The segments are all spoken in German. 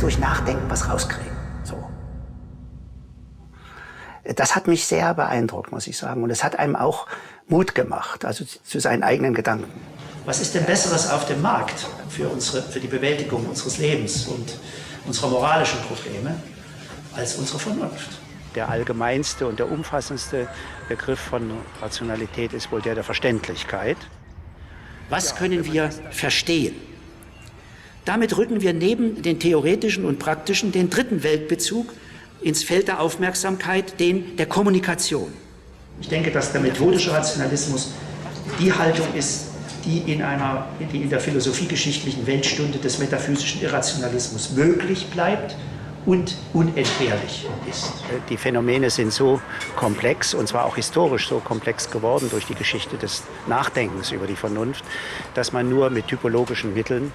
durch Nachdenken was rauskriegen. So. Das hat mich sehr beeindruckt, muss ich sagen. Und es hat einem auch Mut gemacht, also zu seinen eigenen Gedanken. Was ist denn Besseres auf dem Markt für die Bewältigung unseres Lebens und unserer moralischen Probleme als unsere Vernunft? Der allgemeinste und der umfassendste Begriff von Rationalität ist wohl der Verständlichkeit. Was können wir verstehen? Damit rücken wir neben den theoretischen und praktischen den dritten Weltbezug ins Feld der Aufmerksamkeit, den der Kommunikation. Ich denke, dass der methodische Rationalismus die Haltung ist, die in der philosophiegeschichtlichen Weltstunde des metaphysischen Irrationalismus möglich bleibt und unentbehrlich ist. Die Phänomene sind so komplex, und zwar auch historisch so komplex geworden durch die Geschichte des Nachdenkens über die Vernunft, dass man nur mit typologischen Mitteln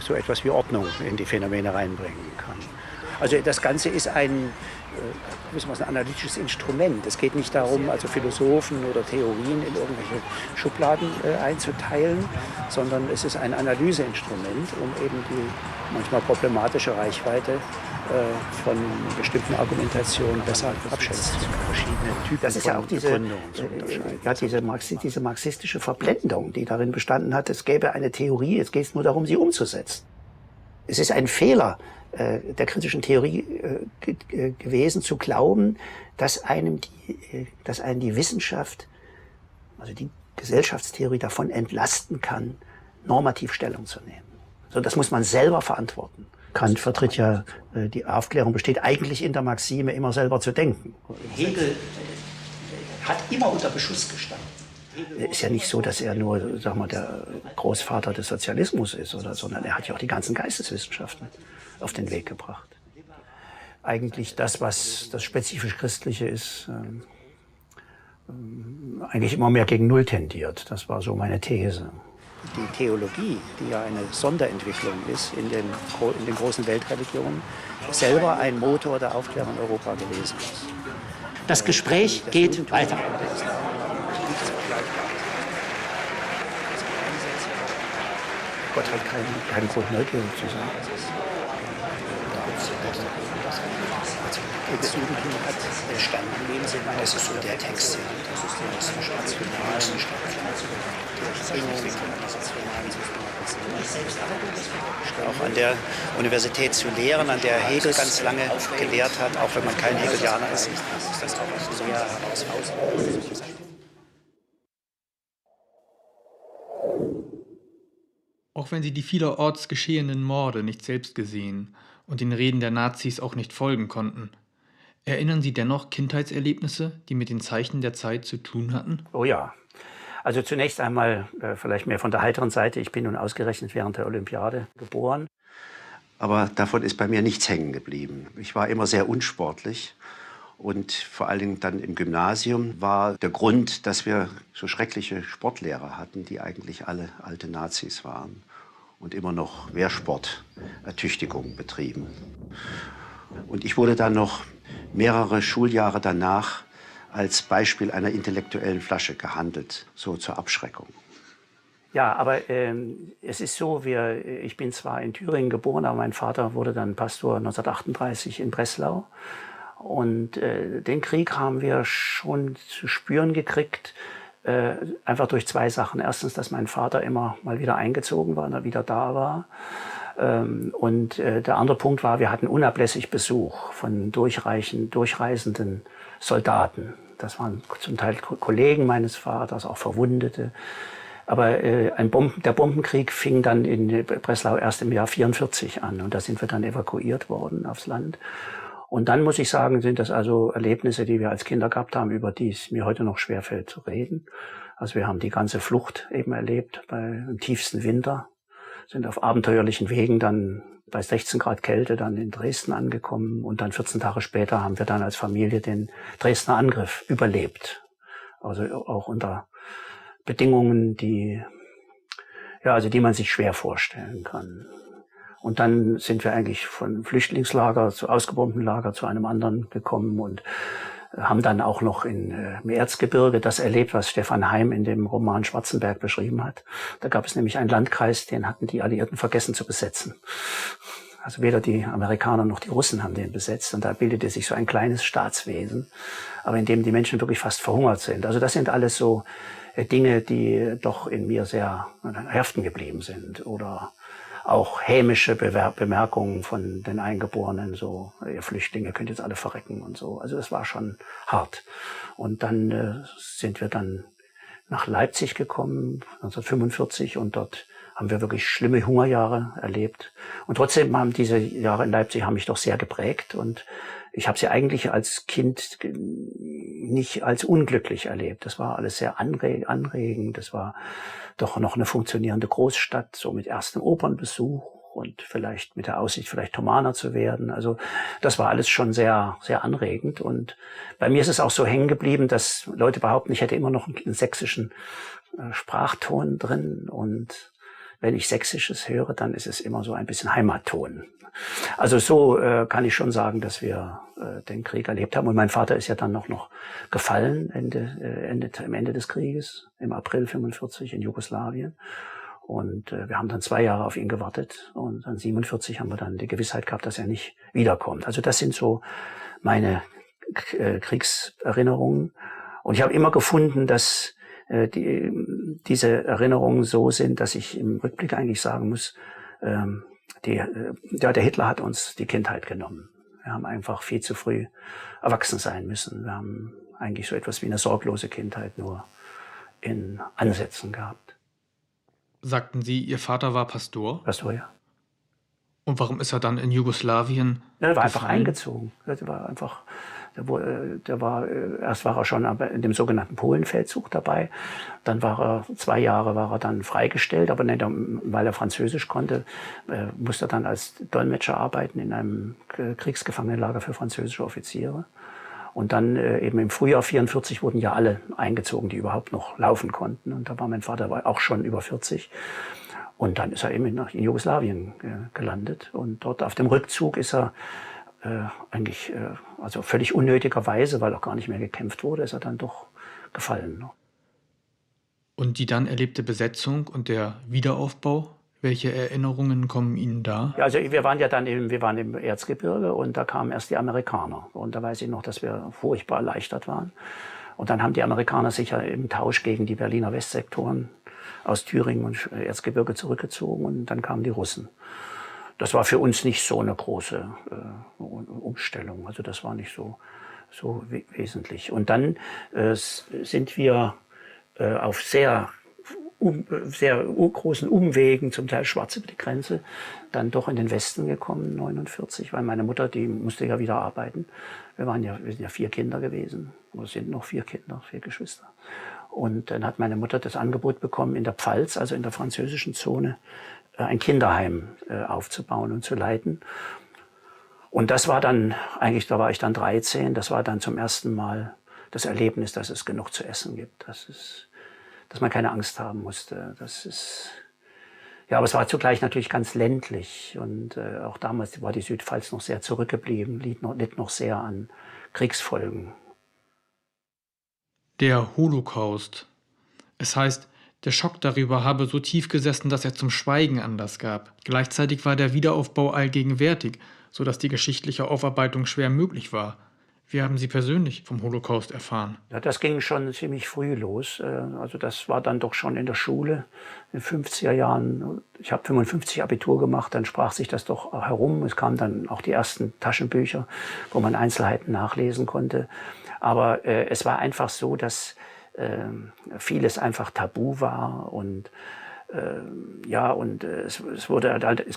so etwas wie Ordnung in die Phänomene reinbringen kann. Also das Ganze ist ein analytisches Instrument. Es geht nicht darum, also Philosophen oder Theorien in irgendwelche Schubladen einzuteilen, sondern es ist ein Analyseinstrument, um eben die manchmal problematische Reichweite von bestimmten Argumentationen besser abschätzen zu können. Verschiedene Typen das ist ja auch diese marxistische Verblendung, die darin bestanden hat, es gäbe eine Theorie, es geht nur darum, sie umzusetzen. Es ist ein Fehler der kritischen Theorie gewesen, zu glauben, dass einen die Wissenschaft, also die Gesellschaftstheorie davon entlasten kann, normativ Stellung zu nehmen. So, das muss man selber verantworten. Kant vertritt ja, die Aufklärung besteht eigentlich in der Maxime, immer selber zu denken. Hegel hat immer unter Beschuss gestanden. Ist ja nicht so, dass er nur, sag mal, der Großvater des Sozialismus ist, sondern er hat ja auch die ganzen Geisteswissenschaften auf den Weg gebracht. Eigentlich das, was das spezifisch Christliche ist, eigentlich immer mehr gegen Null tendiert. Das war so meine These. Die Theologie, die ja eine Sonderentwicklung ist in den großen Weltreligionen, selber ein Motor der Aufklärung in Europa gewesen ist. Das Gespräch geht weiter. Gott hat keinen Grund, neugierig zu sein. Das Judentum hat entstanden in dem Sinne, das ist so der Text, das ist der rationalen auch an der Universität zu lehren, an der Hegel ganz lange gelehrt hat, auch wenn man kein Hegelianer ist, ist das auch sehr herausfordernd. Auch wenn sie die vielerorts geschehenen Morde nicht selbst gesehen und den Reden der Nazis auch nicht folgen konnten, erinnern Sie dennoch Kindheitserlebnisse, die mit den Zeichen der Zeit zu tun hatten? Oh ja. Also zunächst einmal vielleicht mehr von der heiteren Seite. Ich bin nun ausgerechnet während der Olympiade geboren. Aber davon ist bei mir nichts hängen geblieben. Ich war immer sehr unsportlich. Und vor allen Dingen dann im Gymnasium war der Grund, dass wir so schreckliche Sportlehrer hatten, die eigentlich alle alte Nazis waren und immer noch Wehrsportertüchtigung betrieben. Und ich wurde dann noch mehrere Schuljahre danach als Beispiel einer intellektuellen Flasche gehandelt, so zur Abschreckung. Ja, aber es ist so, ich bin zwar in Thüringen geboren, aber mein Vater wurde dann Pastor 1938 in Breslau. Und den Krieg haben wir schon zu spüren gekriegt, einfach durch zwei Sachen. Erstens, dass mein Vater immer mal wieder eingezogen war, er wieder da war. Und der andere Punkt war, wir hatten unablässig Besuch von durchreisenden Soldaten. Das waren zum Teil Kollegen meines Vaters, auch Verwundete. Aber der Bombenkrieg fing dann in Breslau erst im Jahr 1944 an. Und da sind wir dann evakuiert worden aufs Land. Und dann muss ich sagen, sind das also Erlebnisse, die wir als Kinder gehabt haben, über die es mir heute noch schwerfällt zu reden. Also wir haben die ganze Flucht eben erlebt im tiefsten Winter, sind auf abenteuerlichen Wegen dann bei 16 Grad Kälte dann in Dresden angekommen und dann 14 Tage später haben wir dann als Familie den Dresdner Angriff überlebt. Also auch unter Bedingungen, die man sich schwer vorstellen kann. Und dann sind wir eigentlich von Flüchtlingslager zu ausgebombten Lager zu einem anderen gekommen und haben dann auch noch im Erzgebirge das erlebt, was Stefan Heym in dem Roman Schwarzenberg beschrieben hat. Da gab es nämlich einen Landkreis, den hatten die Alliierten vergessen zu besetzen. Also weder die Amerikaner noch die Russen haben den besetzt. Und da bildete sich so ein kleines Staatswesen, aber in dem die Menschen wirklich fast verhungert sind. Also das sind alles so Dinge, die doch in mir sehr haften geblieben sind. Oder auch hämische Bemerkungen von den Eingeborenen, so, ihr Flüchtlinge könnt jetzt alle verrecken und so. Also das war schon hart. Und dann sind wir dann nach Leipzig gekommen, 1945, und dort haben wir wirklich schlimme Hungerjahre erlebt. Und trotzdem haben diese Jahre in Leipzig haben mich doch sehr geprägt. Und ich habe sie eigentlich als Kind nicht als unglücklich erlebt. Das war alles sehr anregend. Das war doch noch eine funktionierende Großstadt, so mit erstem Opernbesuch und vielleicht mit der Aussicht, vielleicht Thomaner zu werden. Also das war alles schon sehr, sehr anregend. Und bei mir ist es auch so hängen geblieben, dass Leute behaupten, ich hätte immer noch einen sächsischen Sprachton drin. Und wenn ich Sächsisches höre, dann ist es immer so ein bisschen Heimatton. Also so kann ich schon sagen, dass wir den Krieg erlebt haben. Und mein Vater ist ja dann noch gefallen am Ende des Krieges, im April 45 in Jugoslawien. Und wir haben dann 2 Jahre auf ihn gewartet. Und dann 47 haben wir dann die Gewissheit gehabt, dass er nicht wiederkommt. Also das sind so meine Kriegserinnerungen. Und ich habe immer gefunden, dass diese Erinnerungen so sind, dass ich im Rückblick eigentlich sagen muss, der Hitler hat uns die Kindheit genommen. Wir haben einfach viel zu früh erwachsen sein müssen. Wir haben eigentlich so etwas wie eine sorglose Kindheit nur in Ansätzen gehabt. Sagten Sie, Ihr Vater war Pastor? Pastor, ja. Und warum ist er dann in Jugoslawien Er war einfach gefallen? eingezogen. Erst war er schon in dem sogenannten Polenfeldzug dabei. Dann 2 Jahre war er dann freigestellt, aber nicht, weil er Französisch konnte, musste er dann als Dolmetscher arbeiten in einem Kriegsgefangenenlager für französische Offiziere. Und dann eben im Frühjahr 44 wurden ja alle eingezogen, die überhaupt noch laufen konnten. Und da war mein Vater auch schon über 40. Und dann ist er eben in Jugoslawien gelandet. Und dort auf dem Rückzug ist er eigentlich, also völlig unnötigerweise, weil auch gar nicht mehr gekämpft wurde, ist er dann doch gefallen. Und die dann erlebte Besetzung und der Wiederaufbau, welche Erinnerungen kommen Ihnen da? Ja, also wir waren im Erzgebirge und da kamen erst die Amerikaner. Und da weiß ich noch, dass wir furchtbar erleichtert waren. Und dann haben die Amerikaner sich ja im Tausch gegen die Berliner Westsektoren aus Thüringen und Erzgebirge zurückgezogen und dann kamen die Russen. Das war für uns nicht so eine große Umstellung, also das war nicht so wesentlich. Und dann sind wir auf sehr großen Umwegen, zum Teil schwarz über die Grenze, dann doch in den Westen gekommen, 49, weil meine Mutter, die musste ja wieder arbeiten. Wir sind ja 4 Kinder gewesen, oder sind noch 4 Kinder, 4 Geschwister. Und dann hat meine Mutter das Angebot bekommen, in der Pfalz, also in der französischen Zone, ein Kinderheim aufzubauen und zu leiten. Und das war dann, eigentlich, da war ich dann 13, das war dann zum ersten Mal das Erlebnis, dass es genug zu essen gibt, dass man keine Angst haben musste. Ja, aber es war zugleich natürlich ganz ländlich. Und auch damals war die Südpfalz noch sehr zurückgeblieben, litt noch sehr an Kriegsfolgen. Der Holocaust. Es heißt, der Schock darüber habe so tief gesessen, dass er zum Schweigen Anlass gab. Gleichzeitig war der Wiederaufbau allgegenwärtig, sodass die geschichtliche Aufarbeitung schwer möglich war. Wie haben Sie persönlich vom Holocaust erfahren? Ja, das ging schon ziemlich früh los. Also das war dann doch schon in der Schule in den 50er Jahren. Ich habe 55 Abitur gemacht, dann sprach sich das doch herum. Es kamen dann auch die ersten Taschenbücher, wo man Einzelheiten nachlesen konnte. Aber es war einfach so, dass vieles einfach tabu war und es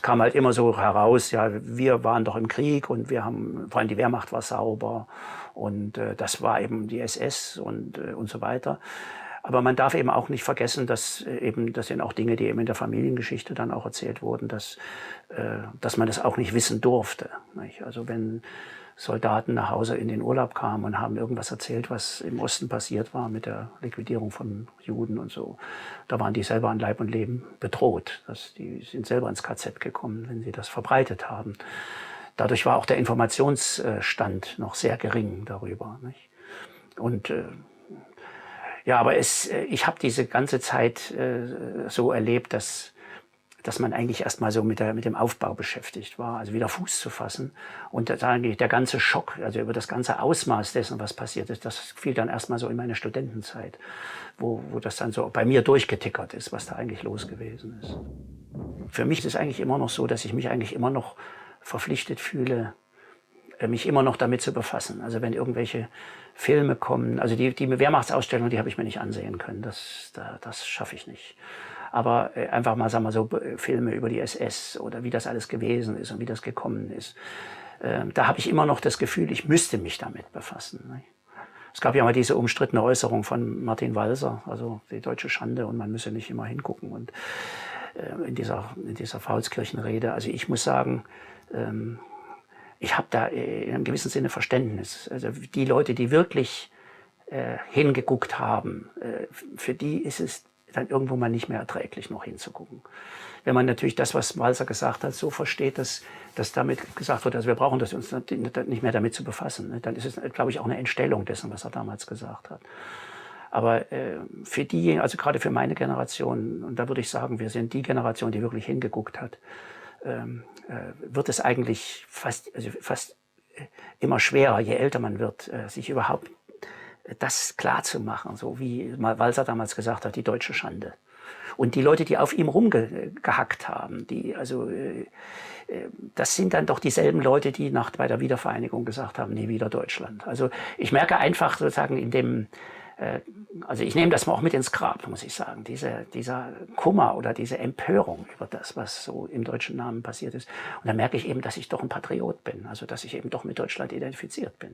kam halt immer so heraus, ja, wir waren doch im Krieg und vor allem die Wehrmacht war sauber und das war eben die SS und so weiter. Aber man darf eben auch nicht vergessen, das sind auch Dinge, die eben in der Familiengeschichte dann auch erzählt wurden, dass man das auch nicht wissen durfte. Nicht? Also wenn Soldaten nach Hause in den Urlaub kamen und haben irgendwas erzählt, was im Osten passiert war mit der Liquidierung von Juden und so. Da waren die selber an Leib und Leben bedroht. Die sind selber ins KZ gekommen, wenn sie das verbreitet haben. Dadurch war auch der Informationsstand noch sehr gering darüber. Nicht? Und ja, aber ich habe diese ganze Zeit so erlebt, dass dass man eigentlich erst mal so mit dem Aufbau beschäftigt war, also wieder Fuß zu fassen. Und eigentlich der ganze Schock, also über das ganze Ausmaß dessen, was passiert ist, das fiel dann erst mal so in meine Studentenzeit, wo das dann so bei mir durchgetickert ist, was da eigentlich los gewesen ist. Für mich ist es eigentlich immer noch so, dass ich mich eigentlich immer noch verpflichtet fühle, mich immer noch damit zu befassen. Also wenn irgendwelche Filme kommen, also die Wehrmachtsausstellung, die habe ich mir nicht ansehen können, das schaffe ich nicht. Aber einfach mal, sagen wir so, Filme über die SS oder wie das alles gewesen ist und wie das gekommen ist, da habe ich immer noch das Gefühl, ich müsste mich damit befassen. Ne? Es gab ja mal diese umstrittene Äußerung von Martin Walser, also die deutsche Schande und man müsse nicht immer hingucken. Und in dieser Paulskirchenrede, also ich muss sagen, ich habe da in einem gewissen Sinne Verständnis. Also die Leute, die wirklich hingeguckt haben, für die ist es dann irgendwo mal nicht mehr erträglich, noch hinzugucken. Wenn man natürlich das, was Walser gesagt hat, so versteht, dass damit gesagt wird, also wir brauchen uns nicht mehr damit zu befassen, ne? Dann ist es, glaube ich, auch eine Entstellung dessen, was er damals gesagt hat. Aber für die, also gerade für meine Generation, und da würde ich sagen, wir sind die Generation, die wirklich hingeguckt hat, wird es eigentlich fast immer schwerer, je älter man wird, sich überhaupt das klar zu machen, so wie Walser damals gesagt hat, die deutsche Schande. Und die Leute, die auf ihm rumgehackt haben, das sind dann doch dieselben Leute, die bei der Wiedervereinigung gesagt haben, nie wieder Deutschland. Also ich merke einfach sozusagen also ich nehme das mal auch mit ins Grab, muss ich sagen, dieser Kummer oder diese Empörung über das, was so im deutschen Namen passiert ist. Und dann merke ich eben, dass ich doch ein Patriot bin, also dass ich eben doch mit Deutschland identifiziert bin.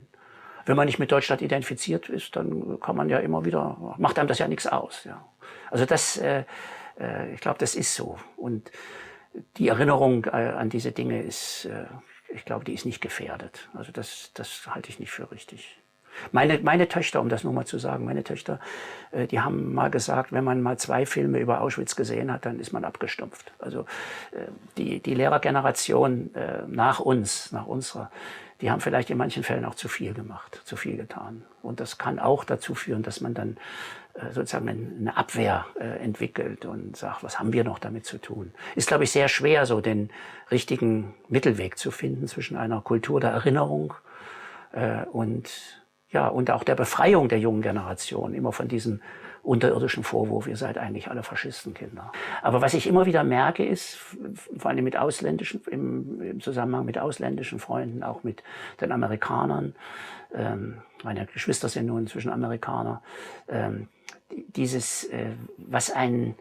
Wenn man nicht mit Deutschland identifiziert ist, dann kann man ja immer wieder, macht einem das ja nichts aus. Ja. Also ich glaube, das ist so. Und die Erinnerung an diese Dinge ist, ich glaube, die ist nicht gefährdet. Also das halte ich nicht für richtig. Meine Töchter, um das nur mal zu sagen, meine Töchter, die haben mal gesagt, wenn man mal 2 Filme über Auschwitz gesehen hat, dann ist man abgestumpft. Also die Lehrergeneration nach unserer, die haben vielleicht in manchen Fällen auch zu viel gemacht, zu viel getan. Und das kann auch dazu führen, dass man dann sozusagen eine Abwehr entwickelt und sagt, was haben wir noch damit zu tun? Ist, glaube ich, sehr schwer, so den richtigen Mittelweg zu finden zwischen einer Kultur der Erinnerung und auch der Befreiung der jungen Generation, immer von diesem unterirdischen Vorwurf, ihr seid eigentlich alle Faschistenkinder. Aber was ich immer wieder merke, ist, vor allem im Zusammenhang mit ausländischen Freunden, auch mit den Amerikanern, meine Geschwister sind nun inzwischen Amerikaner, was einen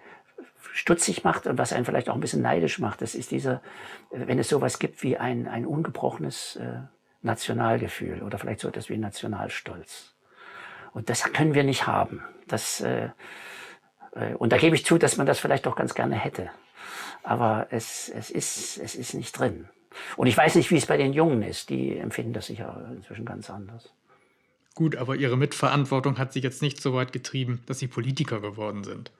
stutzig macht und was einen vielleicht auch ein bisschen neidisch macht, das ist wenn es sowas gibt wie ein ungebrochenes Nationalgefühl oder vielleicht so etwas wie Nationalstolz. Und das können wir nicht haben. Und da gebe ich zu, dass man das vielleicht auch ganz gerne hätte. Aber es ist nicht drin. Und ich weiß nicht, wie es bei den Jungen ist. Die empfinden das sicher inzwischen ganz anders. Gut, aber Ihre Mitverantwortung hat Sie jetzt nicht so weit getrieben, dass Sie Politiker geworden sind.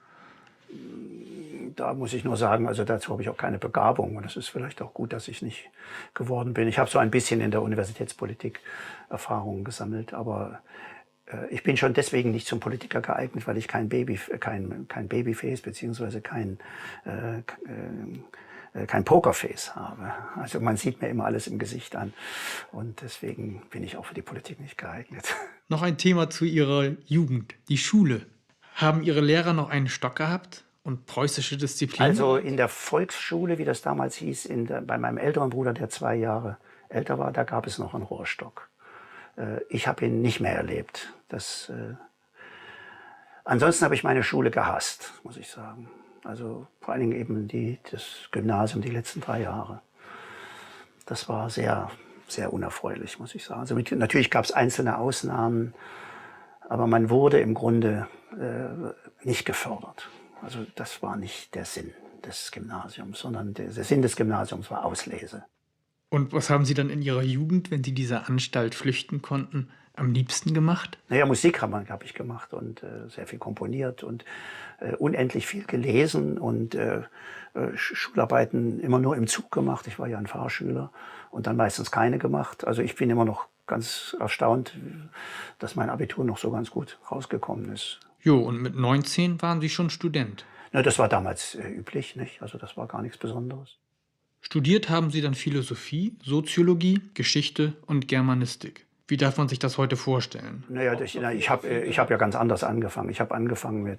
Da muss ich nur sagen, also dazu habe ich auch keine Begabung. Und es ist vielleicht auch gut, dass ich nicht geworden bin. Ich habe so ein bisschen in der Universitätspolitik Erfahrungen gesammelt, aber ich bin schon deswegen nicht zum Politiker geeignet, weil ich kein Babyface beziehungsweise kein Pokerface habe. Also man sieht mir immer alles im Gesicht an und deswegen bin ich auch für die Politik nicht geeignet. Noch ein Thema zu Ihrer Jugend, die Schule. Haben Ihre Lehrer noch einen Stock gehabt und preußische Disziplin? Also in der Volksschule, wie das damals hieß, bei meinem älteren Bruder, der 2 Jahre älter war, da gab es noch einen Rohrstock. Ich habe ihn nicht mehr erlebt. Ansonsten habe ich meine Schule gehasst, muss ich sagen. Also vor allen Dingen eben das Gymnasium, die letzten 3 Jahre. Das war sehr, sehr unerfreulich, muss ich sagen. Also natürlich gab es einzelne Ausnahmen, aber man wurde im Grunde nicht gefördert. Also das war nicht der Sinn des Gymnasiums, sondern der Sinn des Gymnasiums war Auslese. Und was haben Sie dann in Ihrer Jugend, wenn Sie dieser Anstalt flüchten konnten, am liebsten gemacht? Naja, Musik habe ich gemacht und sehr viel komponiert und unendlich viel gelesen und Schularbeiten immer nur im Zug gemacht. Ich war ja ein Fahrschüler und dann meistens keine gemacht. Also ich bin immer noch ganz erstaunt, dass mein Abitur noch so ganz gut rausgekommen ist. Jo, und mit 19 waren Sie schon Student. Na, das war damals üblich, nicht? Also das war gar nichts Besonderes. Studiert haben Sie dann Philosophie, Soziologie, Geschichte und Germanistik. Wie darf man sich das heute vorstellen? Naja, ich hab ja ganz anders angefangen. Ich habe angefangen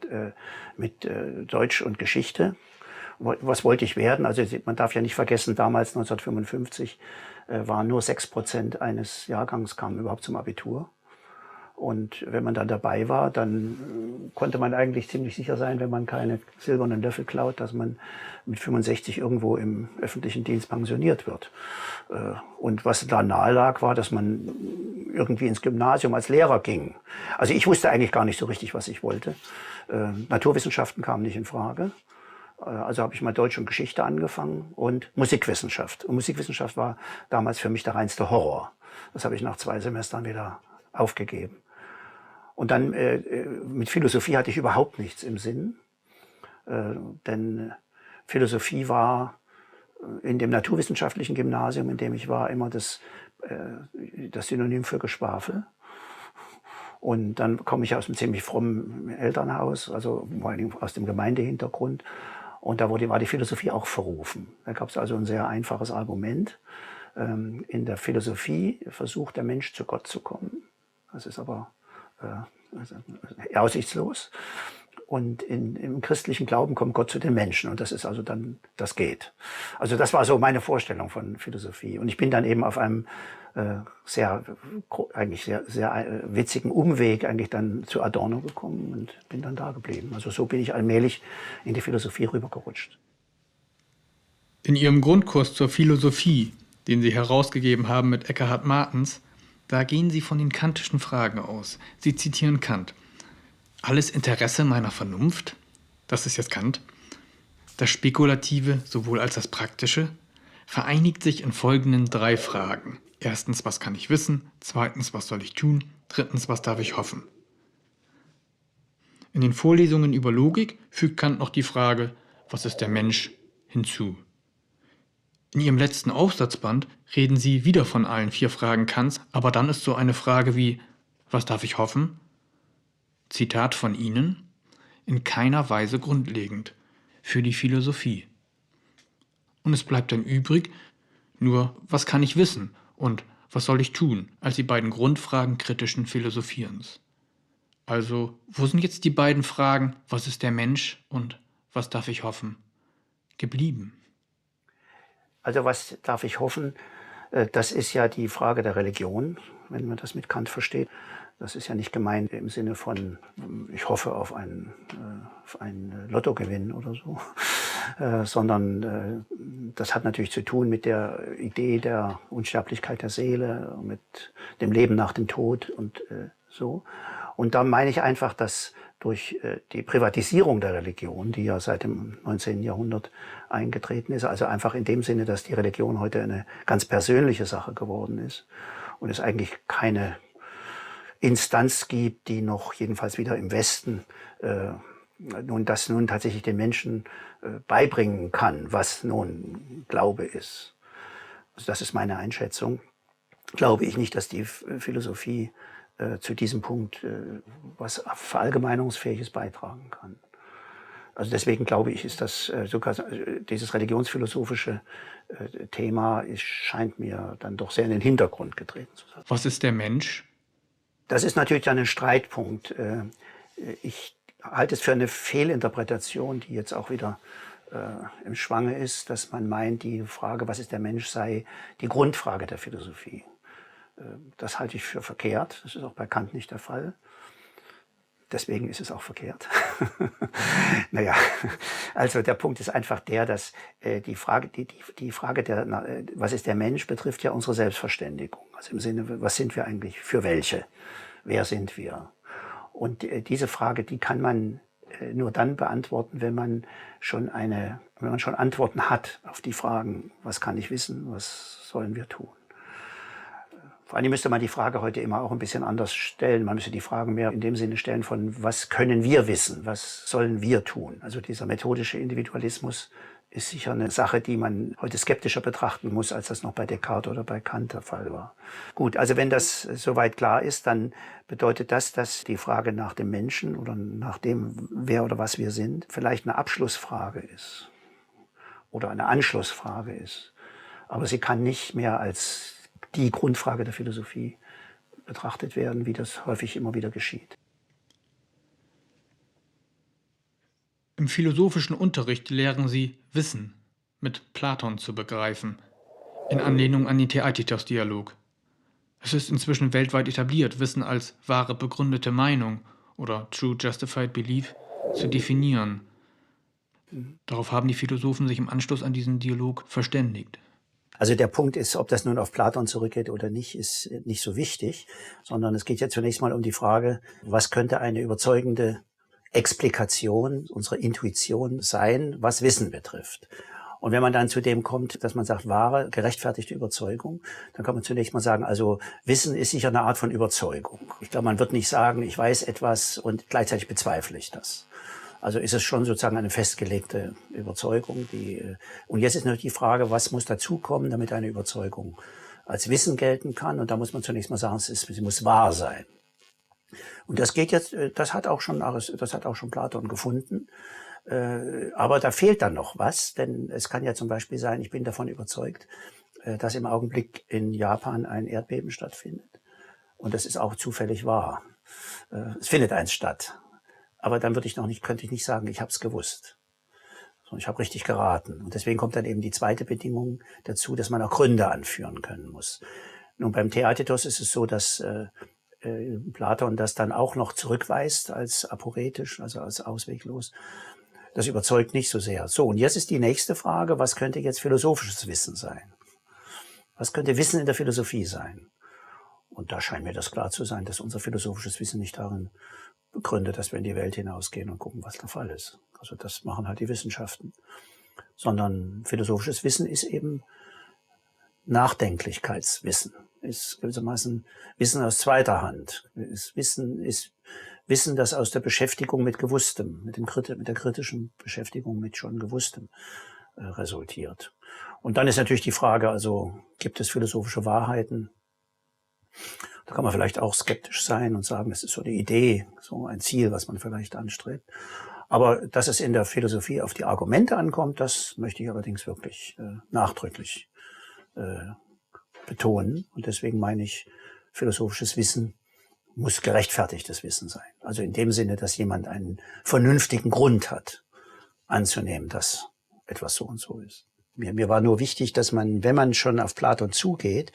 mit Deutsch und Geschichte. Was wollte ich werden? Also man darf ja nicht vergessen, damals 1955 waren nur 6% eines Jahrgangs kamen überhaupt zum Abitur. Und wenn man dann dabei war, dann konnte man eigentlich ziemlich sicher sein, wenn man keine silbernen Löffel klaut, dass man mit 65 irgendwo im öffentlichen Dienst pensioniert wird. Und was da nahe lag, war, dass man irgendwie ins Gymnasium als Lehrer ging. Also ich wusste eigentlich gar nicht so richtig, was ich wollte. Naturwissenschaften kamen nicht in Frage. Also habe ich mal Deutsch und Geschichte angefangen und Musikwissenschaft. Und Musikwissenschaft war damals für mich der reinste Horror. Das habe ich nach 2 Semestern wieder aufgegeben. Und dann mit Philosophie hatte ich überhaupt nichts im Sinn, denn Philosophie war in dem naturwissenschaftlichen Gymnasium, in dem ich war, immer das Synonym für Geschwafel. Und dann komme ich aus einem ziemlich frommen Elternhaus, also vor allem aus dem Gemeindehintergrund. Und da war die Philosophie auch verrufen. Da gab es also ein sehr einfaches Argument. In der Philosophie versucht der Mensch zu Gott zu kommen. Das ist aber aussichtslos. Und im christlichen Glauben kommt Gott zu den Menschen. Und das ist also dann, das geht. Also das war so meine Vorstellung von Philosophie. Und ich bin dann eben auf einem sehr witzigen Umweg eigentlich dann zu Adorno gekommen und bin dann da geblieben. Also so bin ich allmählich in die Philosophie rübergerutscht. In Ihrem Grundkurs zur Philosophie, den Sie herausgegeben haben mit Eckhard Martens, da gehen Sie von den kantischen Fragen aus. Sie zitieren Kant. Alles Interesse meiner Vernunft, das ist jetzt Kant, das Spekulative sowohl als das Praktische, vereinigt sich in folgenden 3 Fragen. Erstens, was kann ich wissen? Zweitens, was soll ich tun? Drittens, was darf ich hoffen? In den Vorlesungen über Logik fügt Kant noch die Frage, was ist der Mensch, hinzu. In Ihrem letzten Aufsatzband reden Sie wieder von allen 4 Fragen Kants, aber dann ist so eine Frage wie, was darf ich hoffen? Zitat von Ihnen, in keiner Weise grundlegend für die Philosophie. Und es bleibt dann übrig, nur was kann ich wissen und was soll ich tun, als die beiden Grundfragen kritischen Philosophierens. Also, wo sind jetzt die beiden Fragen, was ist der Mensch und was darf ich hoffen, geblieben? Also was darf ich hoffen? Das ist ja die Frage der Religion, wenn man das mit Kant versteht. Das ist ja nicht gemeint im Sinne von, ich hoffe auf einen Lottogewinn oder so, sondern das hat natürlich zu tun mit der Idee der Unsterblichkeit der Seele, mit dem Leben nach dem Tod und so. Und da meine ich einfach, dass durch die Privatisierung der Religion, die ja seit dem 19. Jahrhundert eingetreten ist, also einfach in dem Sinne, dass die Religion heute eine ganz persönliche Sache geworden ist und es eigentlich keine Instanz gibt, die noch jedenfalls wieder im Westen nun tatsächlich den Menschen beibringen kann, was nun Glaube ist. Also das ist meine Einschätzung. Glaube ich nicht, dass die Philosophie zu diesem Punkt was Verallgemeinerungsfähiges beitragen kann. Also deswegen glaube ich, ist das sogar dieses religionsphilosophische Thema scheint mir dann doch sehr in den Hintergrund getreten zu sein. Was ist der Mensch? Das ist natürlich dann ein Streitpunkt. Ich halte es für eine Fehlinterpretation, die jetzt auch wieder im Schwange ist, dass man meint, die Frage, was ist der Mensch, sei die Grundfrage der Philosophie. Das halte ich für verkehrt. Das ist auch bei Kant nicht der Fall. Deswegen ist es auch verkehrt. Naja, also der Punkt ist einfach der, dass die Frage der, was ist der Mensch, betrifft ja unsere Selbstverständigung. Also im Sinne, was sind wir eigentlich, für welche? Wer sind wir? Und diese Frage, die kann man nur dann beantworten, wenn man schon Antworten hat auf die Fragen, was kann ich wissen, was sollen wir tun? Vor allem müsste man die Frage heute immer auch ein bisschen anders stellen. Man müsste die Fragen mehr in dem Sinne stellen von, was können wir wissen, was sollen wir tun? Also dieser methodische Individualismus ist sicher eine Sache, die man heute skeptischer betrachten muss, als das noch bei Descartes oder bei Kant der Fall war. Gut, also wenn das soweit klar ist, dann bedeutet das, dass die Frage nach dem Menschen oder nach dem, wer oder was wir sind, vielleicht eine Abschlussfrage ist oder eine Anschlussfrage ist. Aber sie kann nicht mehr als die Grundfrage der Philosophie betrachtet werden, wie das häufig immer wieder geschieht. Im philosophischen Unterricht lehren sie, Wissen mit Platon zu begreifen, in Anlehnung an den Theaetetos-Dialog. Es ist inzwischen weltweit etabliert, Wissen als wahre begründete Meinung oder True Justified Belief zu definieren. Darauf haben die Philosophen sich im Anschluss an diesen Dialog verständigt. Also der Punkt ist, ob das nun auf Platon zurückgeht oder nicht, ist nicht so wichtig, sondern es geht ja zunächst mal um die Frage, was könnte eine überzeugende Explikation unserer Intuition sein, was Wissen betrifft. Und wenn man dann zu dem kommt, dass man sagt, wahre, gerechtfertigte Überzeugung, dann kann man zunächst mal sagen, also Wissen ist sicher eine Art von Überzeugung. Ich glaube, man wird nicht sagen, ich weiß etwas und gleichzeitig bezweifle ich das. Also ist es schon sozusagen eine festgelegte Überzeugung. Und jetzt ist natürlich die Frage, was muss dazukommen, damit eine Überzeugung als Wissen gelten kann. Und da muss man zunächst mal sagen, sie muss wahr sein. Und das geht jetzt, das hat auch schon Platon gefunden. Aber da fehlt dann noch was, denn es kann ja zum Beispiel sein, ich bin davon überzeugt, dass im Augenblick in Japan ein Erdbeben stattfindet. Und das ist auch zufällig wahr. Es findet eins statt. Aber dann könnte ich nicht sagen, ich habe es gewusst. Sondern ich habe richtig geraten. Und deswegen kommt dann eben die zweite Bedingung dazu, dass man auch Gründe anführen können muss. Nun, beim Theaetetos ist es so, dass Platon das dann auch noch zurückweist als aporetisch, also als ausweglos. Das überzeugt nicht so sehr. So, und jetzt ist die nächste Frage, was könnte jetzt philosophisches Wissen sein? Was könnte Wissen in der Philosophie sein? Und da scheint mir das klar zu sein, dass unser philosophisches Wissen nicht darin begründet, dass wir in die Welt hinausgehen und gucken, was der Fall ist. Also das machen halt die Wissenschaften. Sondern philosophisches Wissen ist eben Nachdenklichkeitswissen. Ist gewissermaßen Wissen aus zweiter Hand. Ist Wissen, das aus der Beschäftigung mit Gewusstem, mit der kritischen Beschäftigung mit schon Gewusstem resultiert. Und dann ist natürlich die Frage, also gibt es philosophische Wahrheiten? Da kann man vielleicht auch skeptisch sein und sagen, das ist so eine Idee, so ein Ziel, was man vielleicht anstrebt. Aber dass es in der Philosophie auf die Argumente ankommt, das möchte ich allerdings wirklich nachdrücklich betonen. Und deswegen meine ich, philosophisches Wissen muss gerechtfertigtes Wissen sein. Also in dem Sinne, dass jemand einen vernünftigen Grund hat, anzunehmen, dass etwas so und so ist. Mir war nur wichtig, dass man, wenn man schon auf Platon zugeht,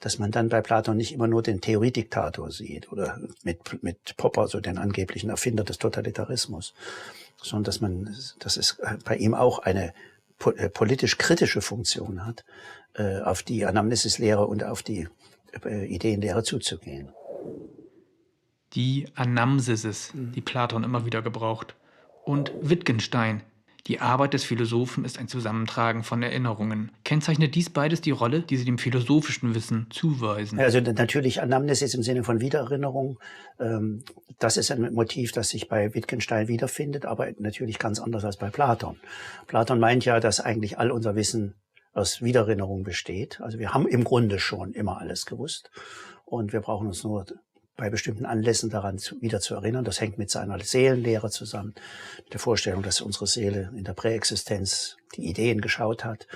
dass man dann bei Platon nicht immer nur den Theoriediktator sieht oder mit Popper, so den angeblichen Erfinder des Totalitarismus, sondern dass es bei ihm auch eine politisch-kritische Funktion hat, auf die Anamnesislehre und auf die Ideenlehre zuzugehen. Die Anamnesis, die Platon immer wieder gebraucht. Und Wittgenstein. Die Arbeit des Philosophen ist ein Zusammentragen von Erinnerungen. Kennzeichnet dies beides die Rolle, die sie dem philosophischen Wissen zuweisen? Also natürlich Anamnesis im Sinne von Wiedererinnerung. Das ist ein Motiv, das sich bei Wittgenstein wiederfindet, aber natürlich ganz anders als bei Platon. Platon meint ja, dass eigentlich all unser Wissen aus Wiedererinnerung besteht. Also wir haben im Grunde schon immer alles gewusst und wir brauchen uns nur bei bestimmten Anlässen daran wieder zu erinnern. Das hängt mit seiner Seelenlehre zusammen, mit der Vorstellung, dass unsere Seele in der Präexistenz die Ideen geschaut hat.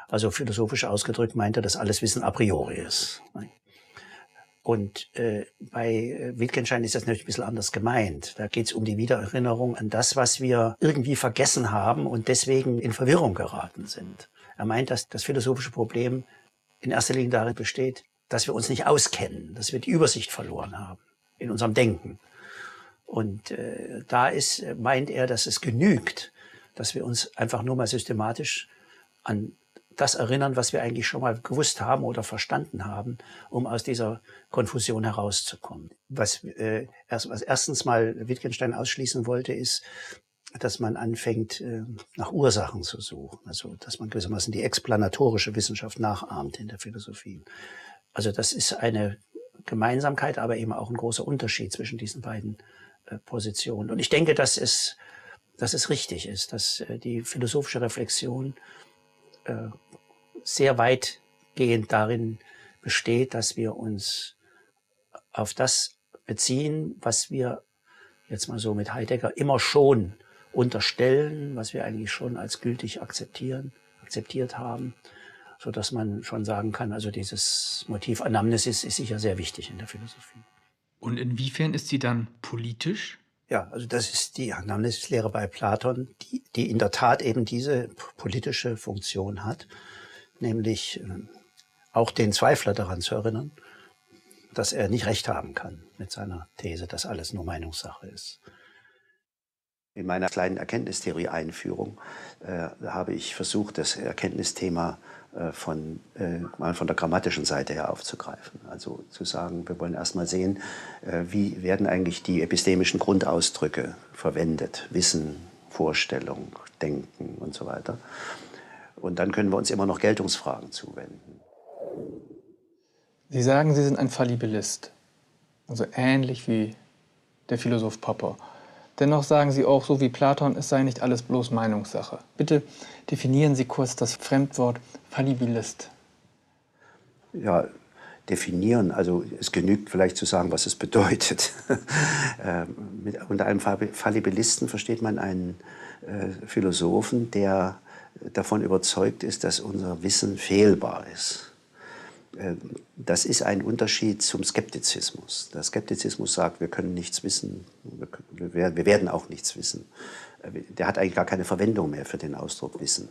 Also philosophisch ausgedrückt meint er, dass alles Wissen a priori ist. Und bei Wittgenstein ist das natürlich ein bisschen anders gemeint. Da geht es um die Wiedererinnerung an das, was wir irgendwie vergessen haben und deswegen in Verwirrung geraten sind. Er meint, dass das philosophische Problem in erster Linie darin besteht, dass wir uns nicht auskennen, dass wir die Übersicht verloren haben in unserem Denken. Und meint er, dass es genügt, dass wir uns einfach nur mal systematisch an das erinnern, was wir eigentlich schon mal gewusst haben oder verstanden haben, um aus dieser Konfusion herauszukommen. Was erstens mal Wittgenstein ausschließen wollte, ist, dass man anfängt, nach Ursachen zu suchen. Also, dass man gewissermaßen die explanatorische Wissenschaft nachahmt in der Philosophie. Also, das ist eine Gemeinsamkeit, aber eben auch ein großer Unterschied zwischen diesen beiden Positionen. Und ich denke, dass es dass es richtig ist, dass die philosophische Reflexion sehr weitgehend darin besteht, dass wir uns auf das beziehen, was wir jetzt mal so mit Heidegger immer schon unterstellen, was wir eigentlich schon als gültig akzeptiert haben, so dass man schon sagen kann, also dieses Motiv Anamnesis ist sicher sehr wichtig in der Philosophie. Und inwiefern ist sie dann politisch? Ja, also das ist die Anamnesis-Lehre bei Platon, die in der Tat eben diese politische Funktion hat, nämlich auch den Zweifler daran zu erinnern, dass er nicht recht haben kann mit seiner These, dass alles nur Meinungssache ist. In meiner kleinen Erkenntnistheorie-Einführung habe ich versucht, das Erkenntnisthema mal von der grammatischen Seite her aufzugreifen. Also zu sagen, wir wollen erst mal sehen, wie werden eigentlich die epistemischen Grundausdrücke verwendet. Wissen, Vorstellung, Denken und so weiter. Und dann können wir uns immer noch Geltungsfragen zuwenden. Sie sagen, Sie sind ein Fallibilist, also ähnlich wie der Philosoph Popper. Dennoch sagen Sie auch, so wie Platon, es sei nicht alles bloß Meinungssache. Bitte definieren Sie kurz das Fremdwort Fallibilist. Ja, definieren, also es genügt vielleicht zu sagen, was es bedeutet. Unter einem Fallibilisten versteht man einen Philosophen, der davon überzeugt ist, dass unser Wissen fehlbar ist. Das ist ein Unterschied zum Skeptizismus. Der Skeptizismus sagt, wir können nichts wissen, wir werden auch nichts wissen. Der hat eigentlich gar keine Verwendung mehr für den Ausdruck Wissen.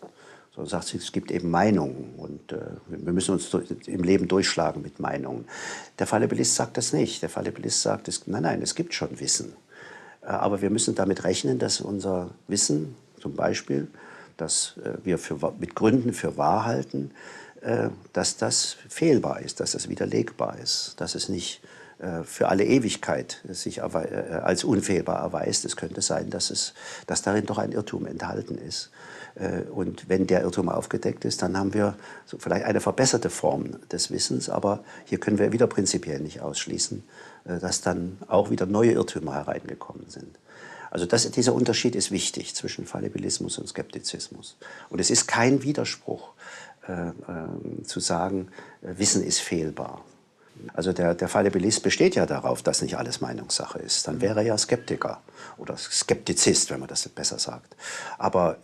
So sagt es gibt eben Meinungen und wir müssen uns im Leben durchschlagen mit Meinungen. Der Fallibilist sagt das nicht. Der Fallibilist sagt, nein, es gibt schon Wissen. Aber wir müssen damit rechnen, dass unser Wissen, zum Beispiel, dass wir mit Gründen für wahr halten, dass das fehlbar ist, dass das widerlegbar ist, dass es nicht für alle Ewigkeit sich als unfehlbar erweist. Es könnte sein, dass darin doch ein Irrtum enthalten ist. Und wenn der Irrtum aufgedeckt ist, dann haben wir so vielleicht eine verbesserte Form des Wissens, aber hier können wir wieder prinzipiell nicht ausschließen, dass dann auch wieder neue Irrtümer hereingekommen sind. Also dieser Unterschied ist wichtig zwischen Fallibilismus und Skeptizismus. Und es ist kein Widerspruch, zu sagen, Wissen ist fehlbar. Also der Fallibilist besteht ja darauf, dass nicht alles Meinungssache ist. Dann wäre er ja Skeptiker oder Skeptizist, wenn man das besser sagt. Aber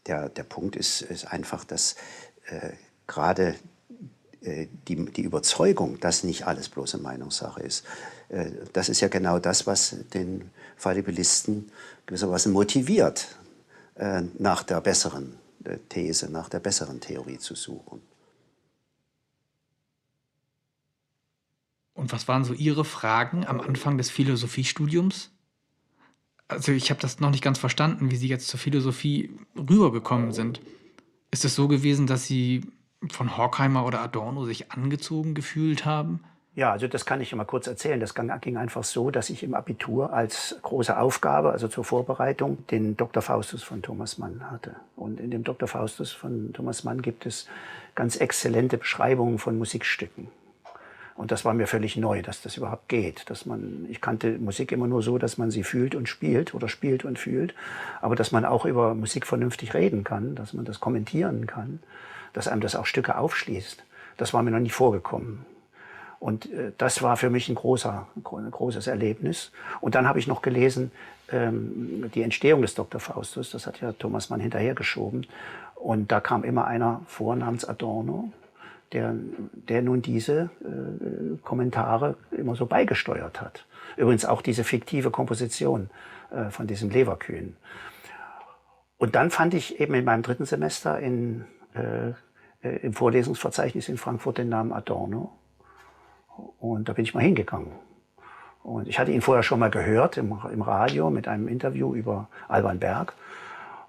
der Punkt ist einfach, dass gerade die Überzeugung, dass nicht alles bloße Meinungssache ist, das ist ja genau das, was den Fallibilisten gewissermaßen motiviert, nach der besseren These, nach der besseren Theorie zu suchen. Und was waren so Ihre Fragen am Anfang des Philosophiestudiums? Also ich habe das noch nicht ganz verstanden, wie Sie jetzt zur Philosophie rübergekommen sind. Ist es so gewesen, dass Sie von Horkheimer oder Adorno sich angezogen gefühlt haben? Ja, also das kann ich mal kurz erzählen. Das ging einfach so, dass ich im Abitur als große Aufgabe, also zur Vorbereitung, den Dr. Faustus von Thomas Mann hatte. Und in dem Dr. Faustus von Thomas Mann gibt es ganz exzellente Beschreibungen von Musikstücken. Und das war mir völlig neu, dass das überhaupt geht. Ich kannte Musik immer nur so, dass man sie fühlt und spielt oder spielt und fühlt. Aber dass man auch über Musik vernünftig reden kann, dass man das kommentieren kann, dass einem das auch Stücke aufschließt, das war mir noch nie vorgekommen. Und das war für mich ein großes Erlebnis. Und dann habe ich noch gelesen, die Entstehung des Dr. Faustus, das hat ja Thomas Mann hinterhergeschoben. Und da kam immer einer vor namens Adorno, der nun diese Kommentare immer so beigesteuert hat. Übrigens auch diese fiktive Komposition von diesem Leverkühn. Und dann fand ich eben in meinem 3. Semester im Vorlesungsverzeichnis in Frankfurt den Namen Adorno. Und da bin ich mal hingegangen. Und ich hatte ihn vorher schon mal gehört im Radio mit einem Interview über Alban Berg.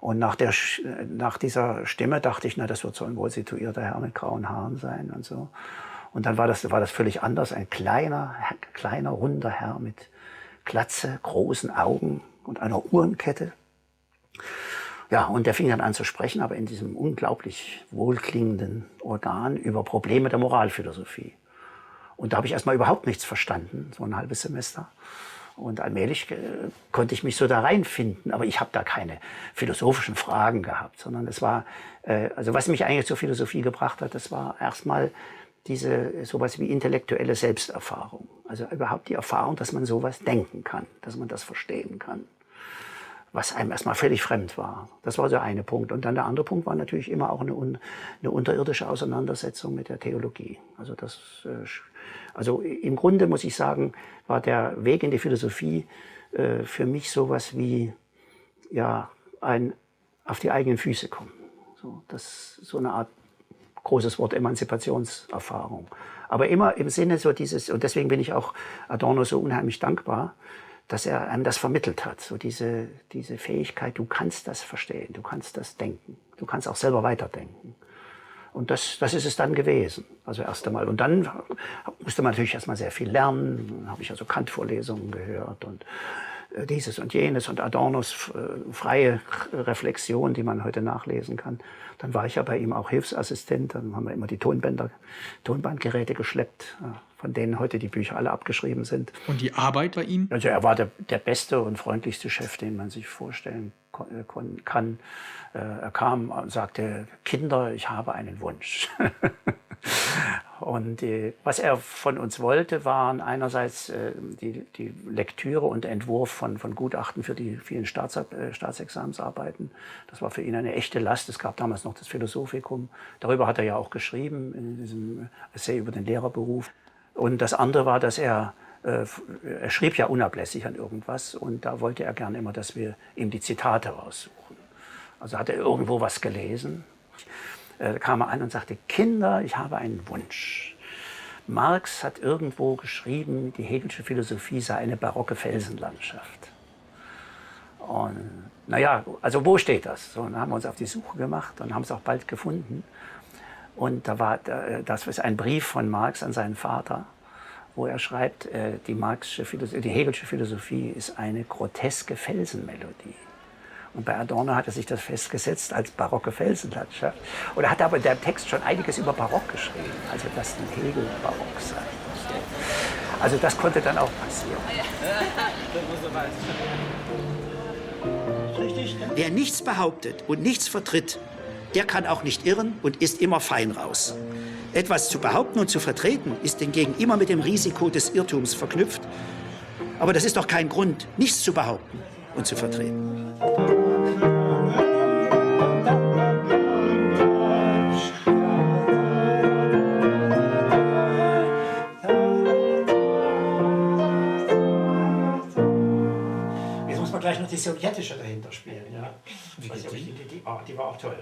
Und nach dieser Stimme dachte ich, na, das wird so ein wohlsituierter Herr mit grauen Haaren sein und so. Und dann war das völlig anders. Ein kleiner, runder Herr mit Glatze, großen Augen und einer Uhrenkette. Ja, und der fing dann an zu sprechen, aber in diesem unglaublich wohlklingenden Organ über Probleme der Moralphilosophie. Und da habe ich erstmal überhaupt nichts verstanden, so ein halbes Semester. Und allmählich konnte ich mich so da reinfinden. Aber ich habe da keine philosophischen Fragen gehabt, sondern es war, also was mich eigentlich zur Philosophie gebracht hat, das war erstmal sowas wie intellektuelle Selbsterfahrung. Also überhaupt die Erfahrung, dass man sowas denken kann, dass man das verstehen kann, was einem erstmal völlig fremd war. Das war der eine Punkt. Und dann der andere Punkt war natürlich immer auch eine unterirdische Auseinandersetzung mit der Theologie. Also im Grunde muss ich sagen, war der Weg in die Philosophie für mich sowas wie ja, ein auf die eigenen Füße kommen. So eine Art großes Wort, Emanzipationserfahrung. Aber immer im Sinne so dieses, und deswegen bin ich auch Adorno so unheimlich dankbar, dass er einem das vermittelt hat. So diese Fähigkeit, du kannst das verstehen, du kannst das denken, du kannst auch selber weiterdenken. Und das ist es dann gewesen, also erst einmal. Und dann musste man natürlich erstmal sehr viel lernen. Dann habe ich also Kant-Vorlesungen gehört und dieses und jenes und Adornos freie Reflexion, die man heute nachlesen kann. Dann war ich ja bei ihm auch Hilfsassistent. Dann haben wir immer die Tonbandgeräte geschleppt, von denen heute die Bücher alle abgeschrieben sind. Und die Arbeit bei ihm? Also er war der beste und freundlichste Chef, den man sich vorstellen kann. Er kam und sagte, Kinder, ich habe einen Wunsch. Und was er von uns wollte, waren einerseits die Lektüre und der Entwurf von Gutachten für die vielen Staatsexamensarbeiten. Das war für ihn eine echte Last. Es gab damals noch das Philosophikum. Darüber hat er ja auch geschrieben, in diesem Essay über den Lehrerberuf. Und das andere war, dass er schrieb ja unablässig an irgendwas. Und da wollte er gerne immer, dass wir ihm die Zitate raussuchen. Also hat er irgendwo was gelesen. Kam er an und sagte, Kinder, ich habe einen Wunsch. Marx hat irgendwo geschrieben, die Hegelsche Philosophie sei eine barocke Felsenlandschaft. Und naja, also wo steht das? So, dann haben wir uns auf die Suche gemacht und haben es auch bald gefunden. Und das ist ein Brief von Marx an seinen Vater, wo er schreibt, die Hegelsche Philosophie ist eine groteske Felsenmelodie. Und bei Adorno hat er sich das festgesetzt als barocke Felsenlandschaft. Und er hat aber in dem Text schon einiges über Barock geschrieben, also dass die Hegel barock sei. Also das konnte dann auch passieren. Wer nichts behauptet und nichts vertritt, der kann auch nicht irren und ist immer fein raus. Etwas zu behaupten und zu vertreten ist hingegen immer mit dem Risiko des Irrtums verknüpft. Aber das ist doch kein Grund, nichts zu behaupten und zu vertreten. Jetzt muss man gleich noch die sowjetische dahinter spielen. Ja? Die war auch toll.